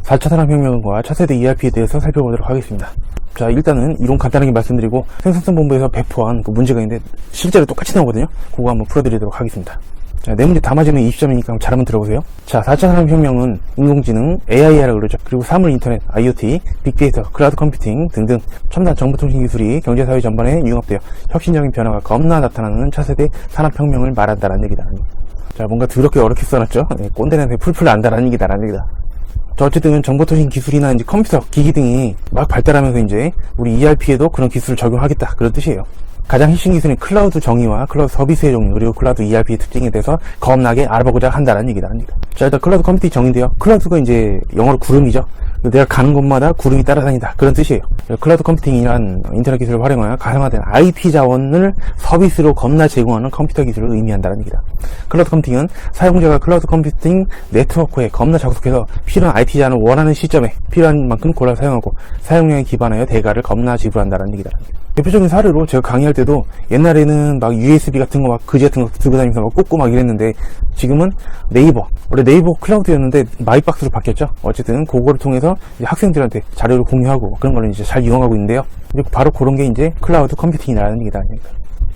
4차 산업혁명과 차세대 ERP에 대해서 살펴보도록 하겠습니다. 자, 일단은 이론 간단하게 말씀드리고 생산성본부에서 배포한 그 문제가 있는데 실제로 똑같이 나오거든요. 그거 한번 풀어드리도록 하겠습니다. 자, 네 문제 다 맞으면 20점이니까 잘 한번 들어보세요. 자, 4차 산업혁명은 인공지능, AI라고 그러죠. 그리고 사물 인터넷, IoT, 빅데이터, 클라우드 컴퓨팅 등등 첨단 정보통신 기술이 경제사회 전반에 융합되어 혁신적인 변화가 겁나 나타나는 차세대 산업혁명을 말한다라는 얘기다. 자, 뭔가 더럽게 어렵게 써놨죠? 네, 꼰대한테 풀풀 안다라는 얘기다라는 얘기다. 자, 어쨌든 정보통신 기술이나 이제 컴퓨터, 기기 등이 막 발달하면서 이제 우리 ERP에도 그런 기술을 적용하겠다. 그런 뜻이에요. 가장 핵심 기술인 클라우드 정의와 클라우드 서비스의 종류 그리고 클라우드 ERP의 특징에 대해서 겁나게 알아보고자 한다는 얘기다는 얘기다. 자, 일단 클라우드 컴퓨팅 정의인데요. 클라우드가 이제 영어로 구름이죠. 내가 가는 곳마다 구름이 따라다닌다. 그런 뜻이에요. 클라우드 컴퓨팅이란 인터넷 기술을 활용하여 가상화된 IT 자원을 서비스로 겁나 제공하는 컴퓨터 기술을 의미한다는 얘기다. 클라우드 컴퓨팅은 사용자가 클라우드 컴퓨팅 네트워크에 겁나 접속해서 필요한 IT 자원을 원하는 시점에 필요한 만큼 골라 사용하고 사용량에 기반하여 대가를 겁나 지불한다는 얘기다. 대표적인 사례로 제가 강의할 때도 옛날에는 막 USB 같은 거 막 그지 같은 거 들고 다니면서 막 꽂고 막 이랬는데 지금은 네이버, 원래 네이버 클라우드였는데 마이박스로 바뀌었죠. 어쨌든 그거를 통해서 이제 학생들한테 자료를 공유하고 그런 거를 이제 잘 이용하고 있는데요. 바로 그런 게 이제 클라우드 컴퓨팅이라는 얘기다.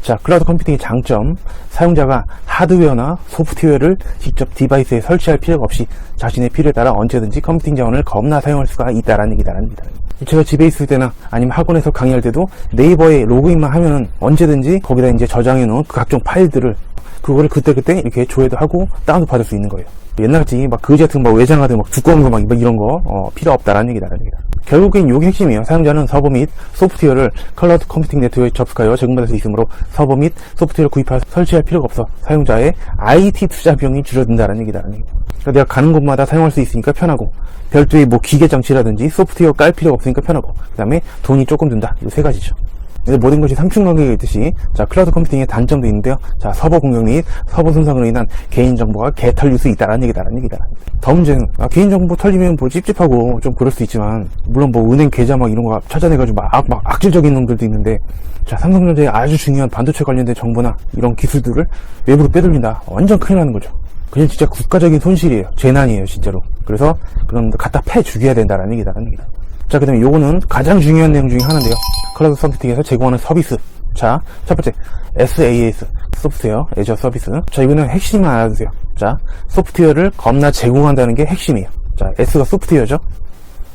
자, 클라우드 컴퓨팅의 장점, 사용자가 하드웨어나 소프트웨어를 직접 디바이스에 설치할 필요가 없이 자신의 필요에 따라 언제든지 컴퓨팅 자원을 겁나 사용할 수가 있다라는 얘기다라는 얘기다. 제가 집에 있을 때나 아니면 학원에서 강의할 때도 네이버에 로그인만 하면은 언제든지 거기다 이제 저장해 놓은 각종 파일들을 그거를 그때그때 이렇게 조회도 하고 다운도 받을 수 있는 거예요. 옛날같이 막 그지 같은 거 외장하든 막 두꺼운 거 막 이런 거 필요 없다라는 얘기다라는 얘기다. 결국엔 이게 핵심이에요. 사용자는 서버 및 소프트웨어를 클라우드 컴퓨팅 네트워크에 접속하여 제공받을 수 있으므로 서버 및 소프트웨어를 구입하여 설치할 필요가 없어 사용자의 IT 투자 비용이 줄어든다는 얘기다라는 얘기다. 그러니까 내가 가는 곳마다 사용할 수 있으니까 편하고 별도의 뭐 기계 장치라든지 소프트웨어 깔 필요가 없으니까 편하고 그 다음에 돈이 조금 든다. 이 세 가지죠. 모든 것이 상충관계가 있듯이 자, 클라우드 컴퓨팅의 단점도 있는데요. 자, 서버 공격 및 서버 손상으로 인한 개인정보가 개털릴 수 있다는 얘기다라는 얘기다. 더 문제는 개인정보 털리면 뭐 찝찝하고 좀 그럴 수 있지만 물론 뭐 은행 계좌 막 이런 거 찾아내가지고 막 악질적인 놈들도 있는데 자, 삼성전자의 아주 중요한 반도체 관련된 정보나 이런 기술들을 외부로 빼돌린다. 완전 큰일 나는 거죠. 그냥 진짜 국가적인 손실이에요. 재난이에요, 진짜로. 그래서 그런 갖다 패 죽여야 된다라는 얘기다라는 얘기다. 자, 그 다음에 요거는 가장 중요한 내용 중에 하나인데요. 클라우드 컴퓨팅에서 제공하는 서비스. 자, 첫 번째, SaaS, 소프트웨어, 애저 서비스. 자, 이거는 핵심만 알아두세요. 자, 소프트웨어를 겁나 제공한다는 게 핵심이에요. 자, S가 소프트웨어죠.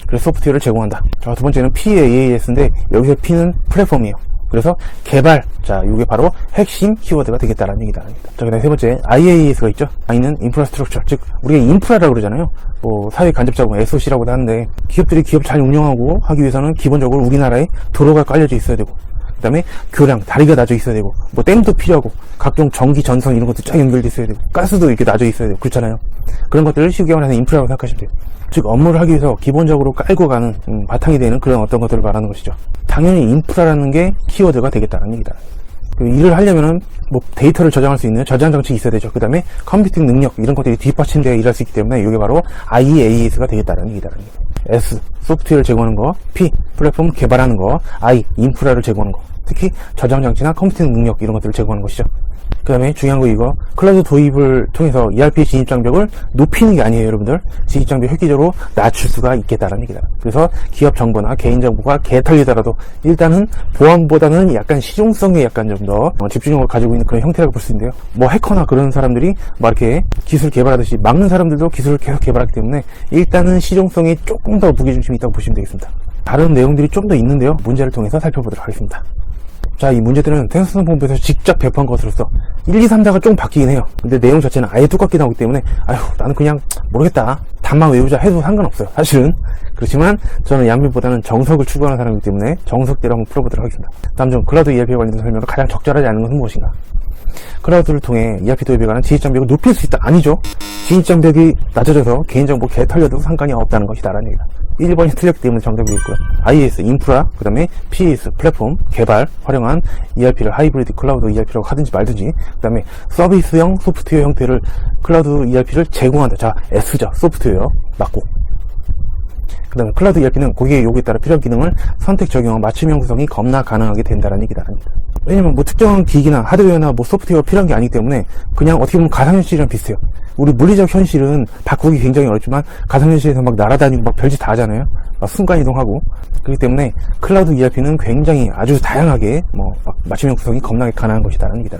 그래서 소프트웨어를 제공한다. 자, 두 번째는 PaaS인데, 여기서 P는 플랫폼이에요. 그래서 개발, 자, 이게 바로 핵심 키워드가 되겠다라는 얘기다. 자, 그 다음에 세 번째, IaaS가 있죠. I는 인프라스트럭처, 즉 우리가 인프라라고 그러잖아요. 뭐 사회 간접자금 SOC라고도 하는데 기업들이 기업 잘 운영하고 하기 위해서는 기본적으로 우리나라에 도로가 깔려져 있어야 되고 그 다음에 교량, 다리가 놔져 있어야 되고 뭐 댐도 필요하고 각종 전기, 전선 이런 것도 쫙 연결돼 있어야 되고 가스도 이렇게 놔져 있어야 되고 그렇잖아요. 그런 것들을 쉽게 말해서 인프라라고 생각하시면 돼요. 즉 업무를 하기 위해서 기본적으로 깔고 가는 바탕이 되는 그런 어떤 것들을 말하는 것이죠. 당연히 인프라라는 게 키워드가 되겠다는 얘기다. 일을 하려면은 뭐 데이터를 저장할 수 있는 저장 장치 있어야 되죠. 그 다음에 컴퓨팅 능력 이런 것들이 뒷받침되어 일할 수 있기 때문에 이게 바로 IaaS가 되겠다는 얘기다라는 얘기다. S 소프트웨어를 제공하는 거, P 플랫폼 개발하는 거, I 인프라를 제공하는 거. 특히 저장 장치나 컴퓨팅 능력 이런 것들을 제공하는 것이죠. 그 다음에 중요한 거 이거 클라우드 도입을 통해서 ERP 진입장벽을 높이는 게 아니에요. 여러분들 진입장벽 획기적으로 낮출 수가 있겠다라는 얘기다. 그래서 기업 정보나 개인정보가 개털리더라도 일단은 보안보다는 약간 실용성에 약간 좀 더 집중력을 가지고 있는 그런 형태라고 볼 수 있는데요. 뭐 해커나 그런 사람들이 막 이렇게 기술 개발하듯이 막는 사람들도 기술을 계속 개발하기 때문에 일단은 실용성이 조금 더 무게중심이 있다고 보시면 되겠습니다. 다른 내용들이 좀 더 있는데요. 문제를 통해서 살펴보도록 하겠습니다. 자, 이 문제들은 생산성본부에서 직접 배포한 것으로서 1, 2, 3, 4가 조금 바뀌긴 해요. 근데 내용 자체는 아예 똑같게 나오기 때문에 나는 그냥 모르겠다 답만 외우자 해도 상관없어요. 사실은 그렇지만 저는 양면보다는 정석을 추구하는 사람이기 때문에 정석대로 한번 풀어보도록 하겠습니다. 다음 중 클라우드 ERP에 관련된 설명으로 가장 적절하지 않은 것은 무엇인가? 클라우드를 통해 ERP 도입에 관한 진입장벽을 높일 수 있다. 아니죠. 진입장벽이 낮아져서 개인정보 개털려도 상관이 없다는 것이다라는 얘기다. 1번이 틀렸기 때문에 정답이 있고요. IaaS 인프라, 그 다음에 PaaS 플랫폼 개발 활용한 ERP를 하이브리드 클라우드 ERP라고 하든지 말든지, 그 다음에 서비스형 소프트웨어 형태를 클라우드 ERP를 제공한다. 자, S죠. 소프트웨어 맞고. 그 다음에 클라우드 ERP는 고객의 요구에 따라 필요한 기능을 선택 적용한 맞춤형 구성이 겁나 가능하게 된다는 얘기다. 왜냐면 뭐 특정한 기기나 하드웨어나 뭐 소프트웨어가 필요한 게 아니기 때문에 그냥 어떻게 보면 가상현실이랑 비슷해요. 우리 물리적 현실은 바꾸기 굉장히 어렵지만 가상현실에서 막 날아다니고 막 별짓 다 하잖아요. 막 순간이동하고. 그렇기 때문에 클라우드 ERP는 굉장히 아주 다양하게 막 맞춤형 구성이 겁나게 가능한 것이다라는 얘기다.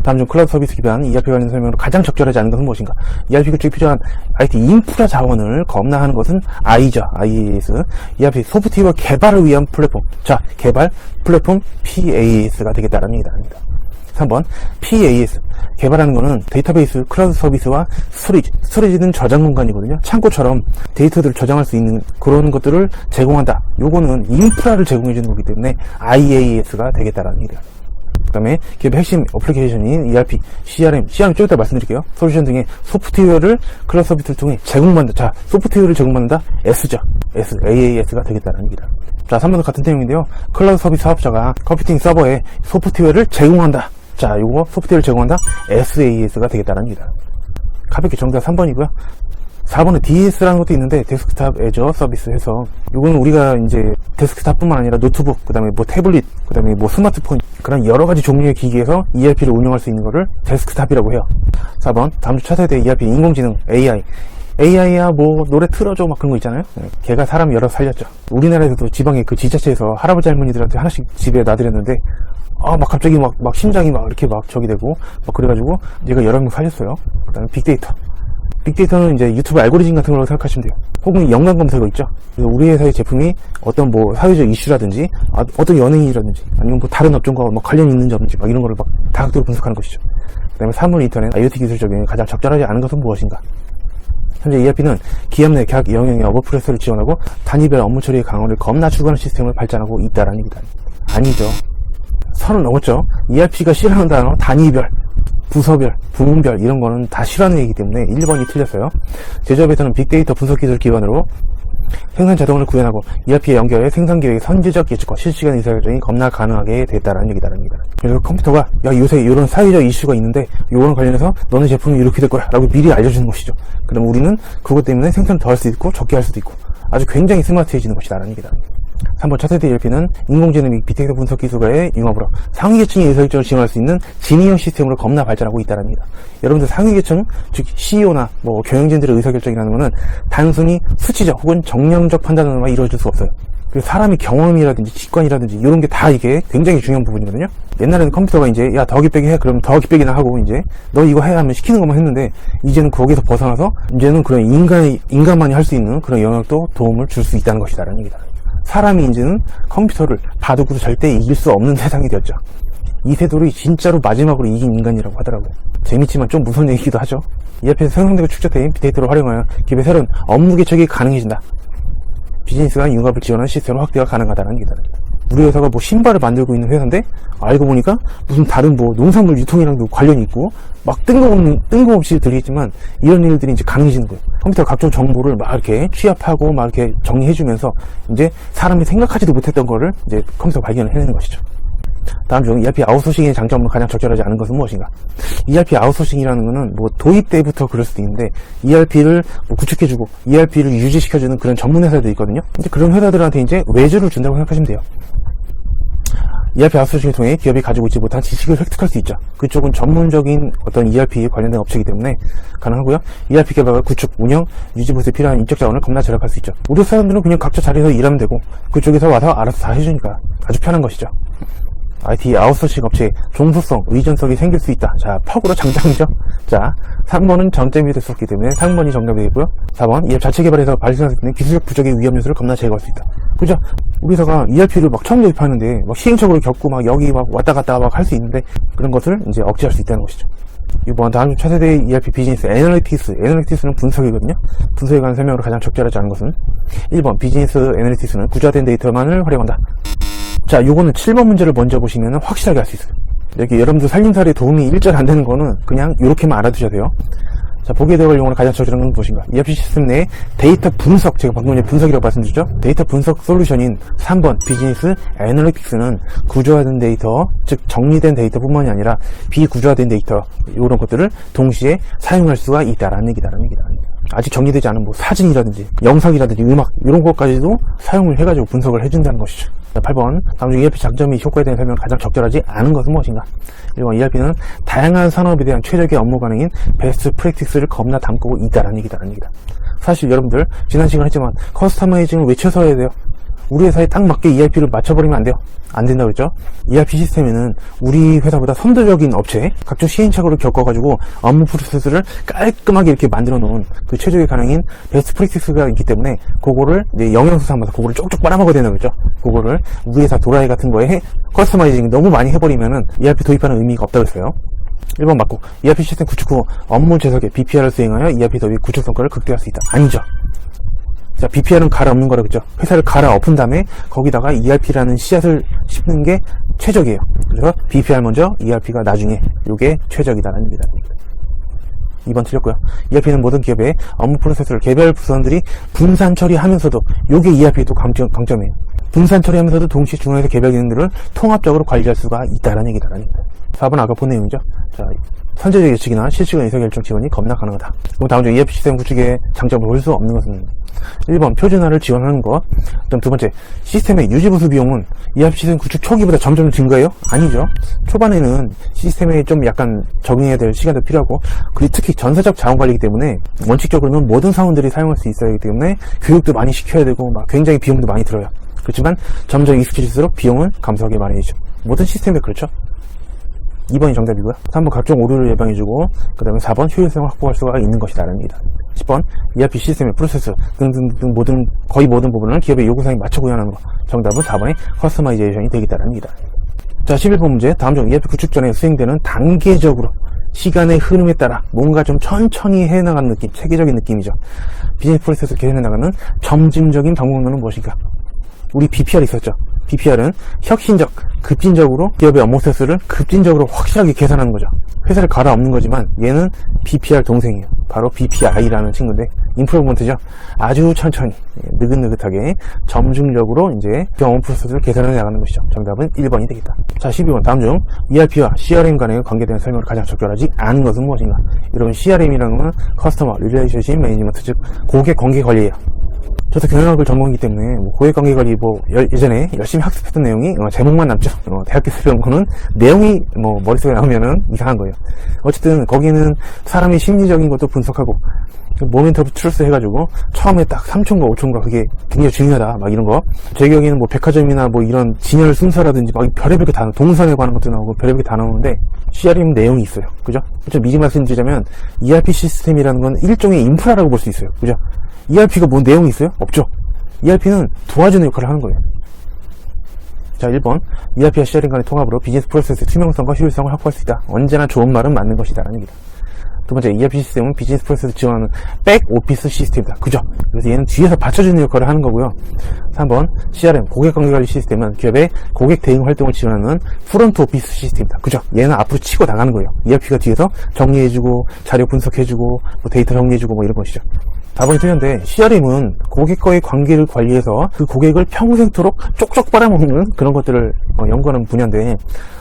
다음 중 클라우드 서비스 기반 ERP 관련 설명으로 가장 적절하지 않은 것은 무엇인가? ERP 구축에 필요한 IT 인프라 자원을 겁나하는 것은 IaaS죠. IaaS. ERP 소프트웨어 개발을 위한 플랫폼. 자, 개발 플랫폼 PaaS가 되겠다라는 얘기다. 3번 PaaS 개발하는 거는 데이터베이스, 클라우드 서비스와 스토리지는 저장 공간이거든요. 창고처럼 데이터들을 저장할 수 있는 그런 것들을 제공한다. 요거는 인프라를 제공해 주는 거기 때문에 IaaS가 되겠다라는 얘기다. 그 다음에 기업의 핵심 어플리케이션인 ERP, CRM 좀 이따 말씀드릴게요. 솔루션 등의 소프트웨어를 클라우드 서비스를 통해 제공받는다. 자, 소프트웨어를 제공받는다. S죠. AAS가 되겠다는 얘기다. 자, 3번도 같은 내용인데요. 클라우드 서비스 사업자가 컴퓨팅 서버에 소프트웨어를 제공한다. 자, 요거 소프트웨어를 제공한다. SaaS가 되겠다는 얘기다. 가볍게 정답 3번이고요. 4번에 DS라는 것도 있는데 데스크탑 애저 서비스 해서 요거는 우리가 이제 데스크탑뿐만 아니라 노트북, 그 다음에 태블릿, 그 다음에 스마트폰 그런 여러가지 종류의 기기에서 ERP를 운영할 수 있는 거를 데스크탑이라고 해요. 4번 다음 주 차세대 ERP 인공지능 AI야 노래 틀어줘 막 그런 거 있잖아요. 걔가 사람 여러 살렸죠. 우리나라에서도 지방의 그 지자체에서 할아버지 할머니들한테 하나씩 집에 놔드렸는데 막 갑자기 막 심장이 막 이렇게 막 저기 되고 막 그래가지고 얘가 여러 명 살렸어요. 그 다음에 빅데이터는 이제 유튜브 알고리즘 같은 걸로 생각하시면 돼요. 혹은 연관 검색어 있죠. 그래서 우리 회사의 제품이 어떤 사회적 이슈라든지 어떤 연예인이라든지 아니면 다른 업종과 관련이 있는지 없는지 막 이런 거를 막 다각도로 분석하는 것이죠. 그 다음에 사물 인터넷 IoT 기술 적용에 가장 적절하지 않은 것은 무엇인가? 현재 ERP는 기업 내 각 영역의 어버프레스를 지원하고 단위별 업무 처리의 강화를 겁나 추구하는 시스템을 발전하고 있다라는 얘기다. 아니죠. 선을 넘었죠. ERP가 싫어하는 단어 단위별, 부서별, 부문별 이런 거는 다 싫어하는 얘기이기 때문에 1번이 틀렸어요. 제조업에서는 빅데이터 분석 기술 기반으로 생산 자동을 구현하고 ERP에 연결해 생산 계획의 선제적 예측과 실시간 의사결정이 겁나 가능하게 됐다라는 얘기다라는 얘기다. 그래서 컴퓨터가 요새 이런 사회적 이슈가 있는데 요거랑 관련해서 너네 제품이 이렇게 될 거야 라고 미리 알려주는 것이죠. 그럼 우리는 그것 때문에 생산을 더 할 수도 있고 적게 할 수도 있고 아주 굉장히 스마트해지는 것이다라는 얘기다. 3번 차세대 ERP는 인공지능 및 빅데이터 분석 기술과의 융합으로 상위계층의 의사결정을 지원할 수 있는 진위형 시스템으로 겁나 발전하고 있다는 겁니다. 여러분들 상위계층, 즉 CEO나 경영진들의 의사결정이라는 것은 단순히 수치적 혹은 정량적 판단으로만 이루어질 수 없어요. 그리고 사람의 경험이라든지 직관이라든지 이런 게 다 이게 굉장히 중요한 부분이거든요. 옛날에는 컴퓨터가 이제 야 더하기 빼기 해 그럼 더하기 빼기나 하고 이제 너 이거 해 하면 시키는 것만 했는데 이제는 거기서 벗어나서 이제는 그런 인간만이 할 수 있는 그런 영역도 도움을 줄 수 있다는 것이다라는 얘기다. 사람이 이제는 컴퓨터를 바둑으로 절대 이길 수 없는 세상이 되었죠. 이세돌이 진짜로 마지막으로 이긴 인간이라고 하더라고요. 재밌지만 좀 무서운 얘기기도 하죠. 이 앞에서 생성되고 축적된 빅데이터를 활용하여 기업의 새로운 업무 개척이 가능해진다. 비즈니스가 융합을 지원하는 시스템 확대가 가능하다는 얘기다. 우리 회사가 신발을 만들고 있는 회사인데 알고 보니까 무슨 다른 농산물 유통이랑도 관련이 있고 막 뜬금없이 들리겠지만 이런 일들이 이제 가능해지는 거예요. 컴퓨터 각종 정보를 막 이렇게 취합하고 막 이렇게 정리해주면서 이제 사람이 생각하지도 못했던 거를 이제 컴퓨터 발견을 해내는 것이죠. 다음 중 ERP 아웃소싱의 장점으로 가장 적절하지 않은 것은 무엇인가? ERP 아웃소싱이라는 것은 도입 때부터 그럴 수도 있는데 ERP를 구축해주고 ERP를 유지시켜주는 그런 전문 회사들이 있거든요. 이제 그런 회사들한테 이제 외주를 준다고 생각하시면 돼요. ERP 아웃소싱을 통해 기업이 가지고 있지 못한 지식을 획득할 수 있죠. 그쪽은 전문적인 어떤 ERP 관련된 업체이기 때문에 가능하고요. ERP 개발과 구축, 운영, 유지 보수에 필요한 인적 자원을 겁나 절약할 수 있죠. 우리 사람들은 그냥 각자 자리에서 일하면 되고 그쪽에서 와서 알아서 다 해주니까 아주 편한 것이죠. IT 아웃소싱 업체에 종소성, 의존성이 생길 수 있다. 자, 퍽으로 장장이죠. 자, 3번은 전점이 될 수 없기 때문에 3번이 정답이 되고요. 4번, ERP 자체 개발에서 발생할 수 있는 기술적 부족의 위험 요소를 겁나 제거할 수 있다. 그죠? 우리 회사가 ERP를 처음 도입하는데 시행착오를 겪고 여기 왔다 갔다 할 수 있는데 그런 것을 이제 억제할 수 있다는 것이죠. 6번, 다음 차세대 ERP 비즈니스 애널리틱스는 분석이거든요. 분석에 관한 설명으로 가장 적절하지 않은 것은 1번, 비즈니스 애널리틱스는 구조화된 데이터만을 활용한다. 자, 요거는 7번 문제를 먼저 보시면 확실하게 알 수 있어요. 여기 여러분들 살림살이에 도움이 일절 안 되는 거는 그냥 이렇게만 알아두셔야 돼요. 자, 보기에 들어갈 용어로 가장 적절한 건 무엇인가? ERP 시스템 내 데이터 분석, 제가 방금 전에 분석이라고 말씀드렸죠? 데이터 분석 솔루션인 3번 비즈니스 애널리틱스는 구조화된 데이터, 즉 정리된 데이터뿐만이 아니라 비구조화된 데이터 이런 것들을 동시에 사용할 수가 있다라는 얘기다라는 얘기다. 아직 정리되지 않은 사진이라든지 영상이라든지 음악 이런 것까지도 사용을 해가지고 분석을 해준다는 것이죠. 자, 8번. 다음 중 ERP 장점 및 효과에 대한 설명은 가장 적절하지 않은 것은 무엇인가? 1번. ERP는 다양한 산업에 대한 최적의 업무 가능인 베스트 프랙티스를 겁나 담고 있다라는 얘기다라는 얘기다. 사실 여러분들 지난 시간에 했지만 커스터마이징을 외쳐서 해야 돼요. 우리 회사에 딱 맞게 ERP를 맞춰버리면 안 돼요. 안 된다고 그랬죠? ERP 시스템에는 우리 회사보다 선도적인 업체, 각종 시행착오를 겪어가지고 업무 프로세스를 깔끔하게 이렇게 만들어 놓은 그 최적의 가능인 베스트 프랙티스가 있기 때문에 그거를 이제 영양소 삼아서 그거를 쪽쪽 빨아먹어야 된다고 그랬죠? 그거를 우리 회사 도라이 같은 거에 커스터마이징 너무 많이 해버리면은 ERP 도입하는 의미가 없다고 했어요. 1번 맞고, ERP 시스템 구축 후 업무 재석에 BPR을 수행하여 ERP 도입 구축 성과를 극대화할 수 있다. 아니죠. 자, BPR은 갈아엎는 거라 그랬죠. 회사를 갈아엎은 다음에 거기다가 ERP라는 씨앗을 심는 게 최적이에요. 그래서 BPR 먼저, ERP가 나중에, 요게 최적이다라는 얘기다. 2번 틀렸고요. ERP는 모든 기업의 업무 프로세스를 개별 부서원들이 분산 처리하면서도, 요게 ERP의 또 강점이에요. 분산 처리하면서도 동시에 중앙에서 개별 기능들을 통합적으로 관리할 수가 있다라는 얘기다라는 얘기다. 4번 아까 본 내용이죠. 자, 선제적 예측이나 실시간 의사결정 지원이 겁나 가능하다. 그럼 다음 중 ERP 시스템 구축의 장점을 볼 수 없는 것은 1번 표준화를 지원하는 것. 그다음 두 번째, 시스템의 유지보수 비용은 ERP 시스템 구축 초기보다 점점 증가해요? 아니죠. 초반에는 시스템에 좀 약간 적응해야 될 시간도 필요하고, 그리고 특히 전사적 자원 관리이기 때문에 원칙적으로는 모든 사원들이 사용할 수 있어야 하기 때문에 교육도 많이 시켜야 되고 막 굉장히 비용도 많이 들어요. 그렇지만 점점 익숙해질수록 비용은 감소하게 마련이죠. 모든 시스템에 그렇죠. 2번이 정답이고요. 3번 각종 오류를 예방해주고, 그 다음에 4번 효율성을 확보할 수가 있는 것이다라는 얘기다. 10번 ERP 시스템의 프로세스 등등등 거의 모든 부분을 기업의 요구사항에 맞춰 구현하는 것. 정답은 4번의 커스터마이제이션이 되겠다라는 얘기다. 자, 11번 문제. 다음 중 ERP 구축 전에 수행되는 단계적으로 시간의 흐름에 따라 뭔가 좀 천천히 해나가는 느낌, 체계적인 느낌이죠. 비즈니스 프로세스를 개선해 나가는 점진적인 방법론은 무엇인가? 우리 BPR 있었죠. BPR은 혁신적, 급진적으로 기업의 업무 프로세스를 급진적으로 확실하게 계산하는 거죠. 회사를 갈아엎는 거지만 얘는 BPR 동생이에요. 바로 BPI라는 친구인데 인프로먼트죠. 아주 천천히 느긋느긋하게 점중적으로 이제 업무 프로세스를 계산해 나가는 것이죠. 정답은 1번이 되겠다. 자, 12번. 다음 중 ERP와 CRM 간의 관계된 설명을 가장 적절하지 않은 것은 무엇인가? 여러분, CRM이라는 건 커스터머 릴레이션십 매니지먼트, 즉 고객 관계 관리예요. 저도 경영학을 전공이기 때문에 고객관계관리 예전에 열심히 학습했던 내용이 제목만 남죠. 대학교에서 배운 거는 내용이 머릿속에 나오면은 이상한 거예요. 어쨌든 거기는 사람의 심리적인 것도 분석하고 모멘트 오브 트루스 해가지고 처음에 딱 3초인가 5초인가 그게 굉장히 중요하다 막 이런 거. 제 기억에는 백화점이나 이런 진열 순서라든지 막 별의별 게 다 동선에 관한 것도 나오고 별의별 게 다 나오는데 CRM 내용이 있어요. 그죠? 좀 미리 말씀드리자면 ERP 시스템이라는 건 일종의 인프라라고 볼 수 있어요. 그죠? ERP가 뭔 내용이 있어요? 없죠. ERP는 도와주는 역할을 하는 거예요. 자, 1번. ERP와 CRM 간의 통합으로 비즈니스 프로세스의 투명성과 효율성을 확보할 수 있다. 언제나 좋은 말은 맞는 것이다 라는 얘기다. 두 번째, ERP 시스템은 비즈니스 프로세스를 지원하는 백오피스 시스템이다. 그죠? 그래서 얘는 뒤에서 받쳐주는 역할을 하는 거고요. 3번, CRM, 고객관계관리 시스템은 기업의 고객 대응 활동을 지원하는 프론트 오피스 시스템이다. 그죠? 얘는 앞으로 치고 나가는 거예요. ERP가 뒤에서 정리해주고, 자료 분석해주고, 데이터 정리해주고 이런 것이죠. 4번이 틀렸는데, CRM은 고객과의 관계를 관리해서 그 고객을 평생토록 쪽쪽 빨아먹는 그런 것들을 연구하는 분야인데,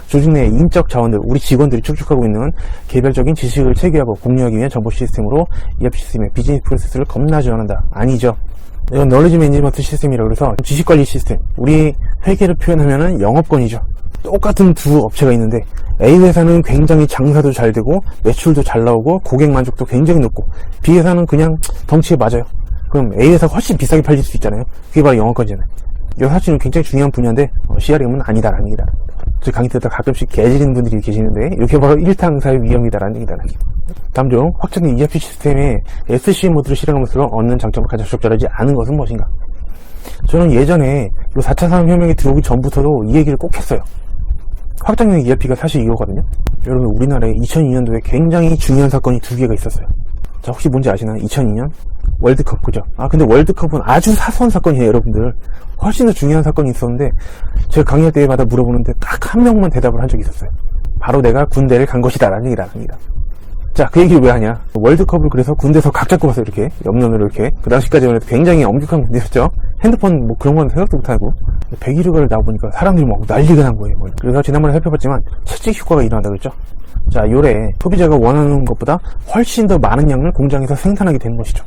조직 내 인적 자원들, 우리 직원들이 축적하고 있는 개별적인 지식을 체계하고 공유하기 위한 정보 시스템으로 ERP 시스템의 비즈니스 프로세스를 겁나 지원한다. 아니죠. 이건 널리지 매니지먼트 시스템이라고 해서 지식관리 시스템, 우리 회계를 표현하면은 영업권이죠. 똑같은 두 업체가 있는데 A 회사는 굉장히 장사도 잘 되고 매출도 잘 나오고 고객 만족도 굉장히 높고 B 회사는 그냥 덩치에 맞아요. 그럼 A 회사가 훨씬 비싸게 팔릴 수 있잖아요. 그게 바로 영업권이잖아요. 이거 사실은 굉장히 중요한 분야인데 CRM은 아니다라는 얘기다. 저 강의 듣다 가끔씩 개지리는 분들이 계시는데 이렇게 바로 일탕사의 위험이다라는 얘기다. 다음 중 확장된 ERP 시스템에 SCM 모드를 실행하면서 얻는 장점을 가장 적절하지 않은 것은 무엇인가? 저는 예전에 4차 산업혁명이 들어오기 전부터도 이 얘기를 꼭 했어요. 확장형 ERP가 사실 이거거든요. 여러분, 우리나라에 2002년도에 굉장히 중요한 사건이 두 개가 있었어요. 자, 혹시 뭔지 아시나요? 2002년 월드컵, 그죠? 근데 월드컵은 아주 사소한 사건이에요, 여러분들. 훨씬 더 중요한 사건이 있었는데 제가 강의할 때마다 물어보는데 딱 한 명만 대답을 한 적이 있었어요. 바로 내가 군대를 간 것이다 라는 얘기를 합니다. 자, 그 얘기를 왜 하냐? 월드컵을 그래서 군대에서 각 잡고 가서 이렇게 옆면으로 이렇게, 그 당시까지만 해도 굉장히 엄격한 군대였죠. 핸드폰 그런 건 생각도 못하고 101일을 나와보니까 사람들이 막 난리가 난 거예요. 그래서 지난번에 살펴봤지만 채찍 효과가 일어난다 그랬죠. 자, 요래 소비자가 원하는 것보다 훨씬 더 많은 양을 공장에서 생산하게 되는 것이죠.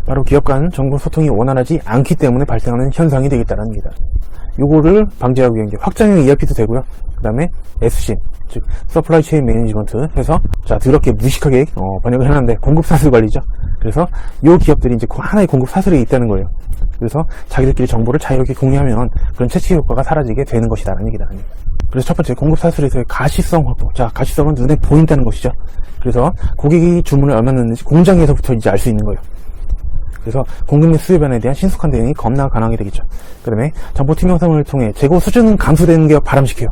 바로 기업 간 정보 소통이 원활하지 않기 때문에 발생하는 현상이 되겠다는 겁니다. 요거를 방지하기 위한 게 확장형 ERP도 되고요. 그 다음에 SCM, 즉 서플라이 체인 매니지먼트 해서 자 더럽게 무식하게 번역을 해놨는데 공급 사슬 관리죠. 그래서 요 기업들이 이제 하나의 공급 사슬에 있다는 거예요. 그래서 자기들끼리 정보를 자유롭게 공유하면 그런 채취 효과가 사라지게 되는 것이다라는 얘기다. 그래서 첫 번째 공급 사슬에서의 가시성 확보. 자, 가시성은 눈에 보인다는 것이죠. 그래서 고객이 주문을 얼마 넣는지 공장에서부터 이제 알 수 있는 거예요. 그래서 공급 및 수요 변화에 대한 신속한 대응이 겁나 가능하게 되겠죠. 그 다음에 정보 투명성을 통해 재고 수준은 감소되는 게 바람직해요.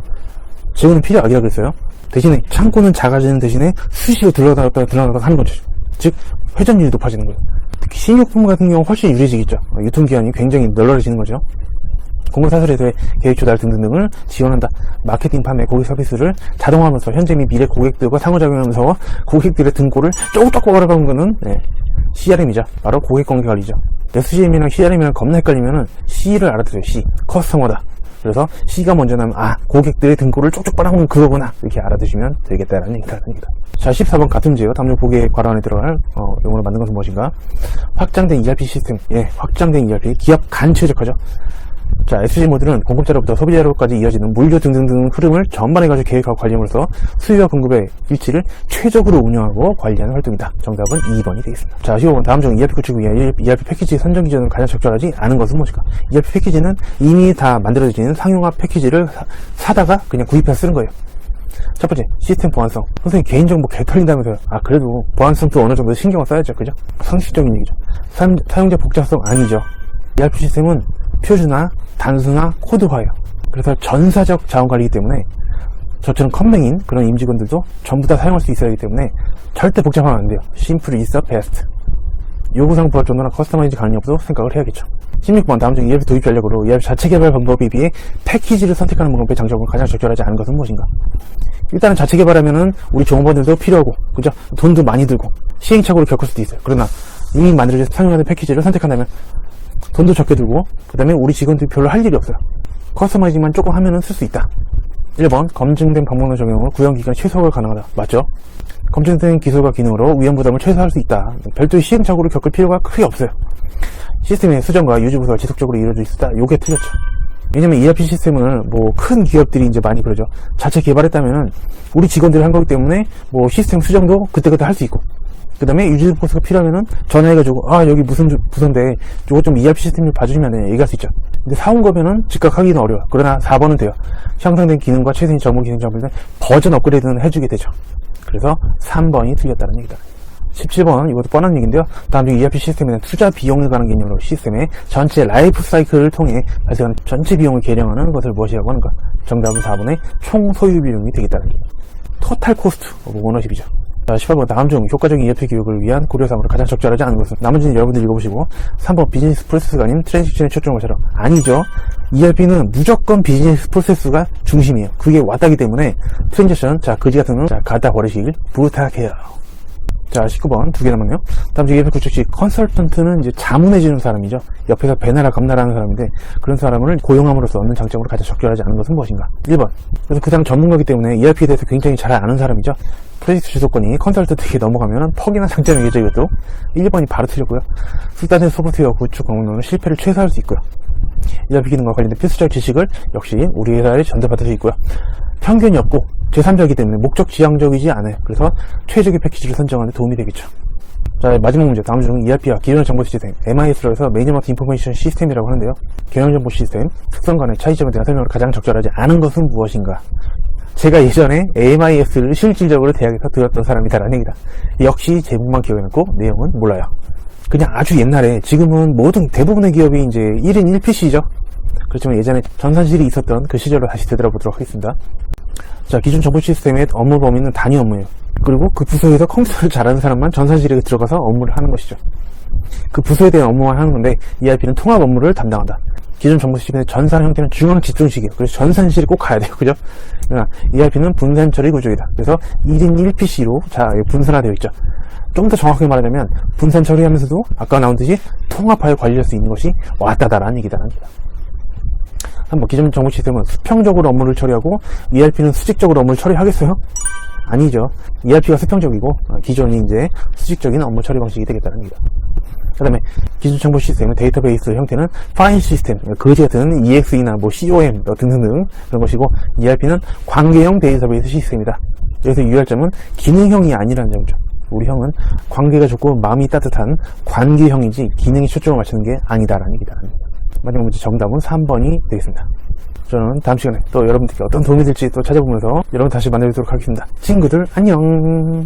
재고는 필요하기라 그랬어요. 대신에 창고는 작아지는 대신에 수시로 들러나갔다 하는 거죠. 즉 회전율이 높아지는 거예요. 특히 신용품 같은 경우 훨씬 유리해지겠죠. 유통기한이 굉장히 널널해지는 거죠. 공급 사슬에서의 계획 조달 등등을 지원한다. 마케팅, 판매, 고객 서비스를 자동화하면서 현재 및 미래 고객들과 상호작용하면서 고객들의 등골을 쪼쪼 걸어가는 거는 CRM이죠. 바로 고객 관계 관리죠. SCM이랑 CRM이랑 겁나 헷갈리면은 C를 알아두세요. C, 커스터머다. 그래서 C가 먼저 나면 고객들의 등골을 쪽쪽 빨아먹는 그거구나 이렇게 알아두시면 되겠다라는 얘기가 됩니다. 자, 14번 같은 문제요. 다음 중 보기에 괄호 안에 들어갈 용어로 만든 것은 무엇인가? 확장된 ERP 시스템. 확장된 ERP 기업 간 최적화죠. 자, SG 모드는 공급자로부터 소비자로까지 이어지는 물류 등등등 흐름을 전반해가지고 계획하고 관리함으로써 수요와 공급의 일치를 최적으로 운영하고 관리하는 활동이다. 정답은 2번이 되겠습니다. 자, 15번 다음 중 ERP 구축 위한 ERP 패키지 선정 기준으로 가장 적절하지 않은 것은 무엇일까? ERP 패키지는 이미 다 만들어진 상용화 패키지를 사다가 그냥 구입해서 쓰는 거예요. 첫 번째, 시스템 보안성. 선생님 개인정보 개털린다면서요. 그래도 보안성도 어느 정도 신경을 써야죠. 그죠? 상식적인 얘기죠. 사용자 복잡성 아니죠. ERP 시스템은 표준화, 단순화, 코드화예요. 그래서 전사적 자원관리이기 때문에 저처럼 컴맹인 그런 임직원들도 전부 다 사용할 수 있어야 하기 때문에 절대 복잡하면 안 돼요. 심플 is the best. 요구사항 부합 정도나 커스터마이즈 가능 여부도 생각을 해야겠죠. 16번 다음 중 ERP 도입 전략으로 ERP 자체 개발 방법에 비해 패키지를 선택하는 방법의 장점은 가장 적절하지 않은 것은 무엇인가? 일단은 자체 개발하면은 우리 종업원들도 필요하고, 그죠? 돈도 많이 들고 시행착오를 겪을 수도 있어요. 그러나 이미 만들어진 상용화된 패키지를 선택한다면 돈도 적게 들고 그 다음에 우리 직원들이 별로 할 일이 없어요. 커스터마이징만 조금 하면은 쓸 수 있다. 1번 검증된 방법론 적용으로 구현기간 최소화가 가능하다. 맞죠? 검증된 기술과 기능으로 위험 부담을 최소화할 수 있다. 별도의 시행착오를 겪을 필요가 크게 없어요. 시스템의 수정과 유지 부서가 지속적으로 이루어질 수 있다. 요게 틀렸죠. 왜냐면 ERP 시스템을 큰 기업들이 이제 많이 그러죠. 자체 개발했다면은 우리 직원들이 한 거기 때문에 시스템 수정도 그때그때 할 수 있고, 그 다음에 유지 코스가 필요하면은 전화해가지고 여기 무슨 부서인데 요거 좀 ERP 시스템 좀 봐주시면 안 되냐 얘기할 수 있죠. 근데 사온 거면은 즉각 하기는 어려워요. 그러나 4번은 돼요. 향상된 기능과 최신의 전문 기능 정보를 버전 업그레이드는 해주게 되죠. 그래서 3번이 틀렸다는 얘기다. 17번 이것도 뻔한 얘기인데요. 다음 중 ERP 시스템에는 투자 비용을 가는 개념으로 시스템의 전체 라이프 사이클을 통해 발생하는 전체 비용을 계량하는 것을 무엇이라고 하는가? 정답은 4번의 총 소유 비용이 되겠다는 얘기예요. 토탈 코스트 오브 오너십이죠. 자, 18번 다음 중 효과적인 ERP 교육을 위한 고려사항으로 가장 적절하지 않은 것은? 나머지는 여러분들 읽어보시고 3번 비즈니스 프로세스가 아닌 트랜지션에 초점을 맞춰라. 아니죠. ERP는 무조건 비즈니스 프로세스가 중심이에요. 그게 왔다기 때문에 트랜지션, 그지 같은 건 갖다 버리시길 부탁해요. 자, 19번 두 개 남았네요. 다음 중 ERP 구축 시 컨설턴트는 이제 자문해주는 사람이죠. 옆에서 배나라 감나라는 사람인데 그런 사람을 고용함으로써 얻는 장점으로 가장 적절하지 않은 것은 무엇인가? 1번. 그래서 그 사람 전문가이기 때문에 ERP에 대해서 굉장히 잘 아는 사람이죠. 프로젝트 주도권이 컨설턴트에게 넘어가면 퍽이나 장점이겠죠. 이것도 1번이 바로 틀렸고요. 수단의 소프트웨어 구축 공론은 실패를 최소화할 수 있고요. ERP 기능과 관련된 필수적 지식을 역시 우리 회사에 전달받을 수 있고요. 편견이 없고 제3자이기 때문에 목적 지향적이지 않아요. 그래서 최적의 패키지를 선정하는 데 도움이 되겠죠. 자, 마지막 문제. 다음 중 ERP와 기존의 정보 시스템 MIS로 해서 매니지먼트 인포메이션 시스템이라고 하는데요. 경영정보 시스템 특성 간의 차이점에 대한 설명을 가장 적절하지 않은 것은 무엇인가? 제가 예전에 MIS를 실질적으로 대학에서 들었던 사람이다라는 얘기다. 역시 제목만 기억해놓고 내용은 몰라요. 그냥 아주 옛날에, 지금은 대부분의 기업이 이제 1인 1PC죠. 그렇지만 예전에 전산실이 있었던 그 시절로 다시 되돌아보도록 하겠습니다. 자, 기존 정보 시스템의 업무 범위는 단위 업무예요. 그리고 그 부서에서 컴퓨터를 잘하는 사람만 전산실에 들어가서 업무를 하는 것이죠. 그 부서에 대한 업무만 하는 건데 ERP는 통합 업무를 담당한다. 기존 정보 시스템의 전산 형태는 중앙 집중식이에요. 그래서 전산실에 꼭 가야 돼요. 그죠? 그러나 ERP는 분산 처리 구조이다. 그래서 1인 1PC로 분산화되어 있죠. 좀 더 정확하게 말하자면 분산 처리하면서도 아까 나온 듯이 통합하여 관리할 수 있는 것이 왔다다라는 얘기다라는 얘기다. 한번 기존 정보 시스템은 수평적으로 업무를 처리하고 ERP는 수직적으로 업무를 처리하겠어요? 아니죠. ERP가 수평적이고 기존이 이제 수직적인 업무 처리 방식이 되겠다는 얘기다. 그 다음에 기준 정보 시스템은 데이터베이스 형태는 파일 시스템, 거지 같은 EXE나 뭐 COM 등등등 그런 것이고, ERP는 관계형 데이터베이스 시스템이다. 여기서 유의할 점은 기능형이 아니라는 점이죠. 우리 형은 관계가 좋고 마음이 따뜻한 관계형이지 기능에 초점을 맞추는 게 아니다라는 얘기다. 마지막 문제 정답은 3번이 되겠습니다. 저는 다음 시간에 또 여러분들께 어떤 도움이 될지 또 찾아보면서 여러분 다시 만나뵙도록 하겠습니다. 친구들 안녕.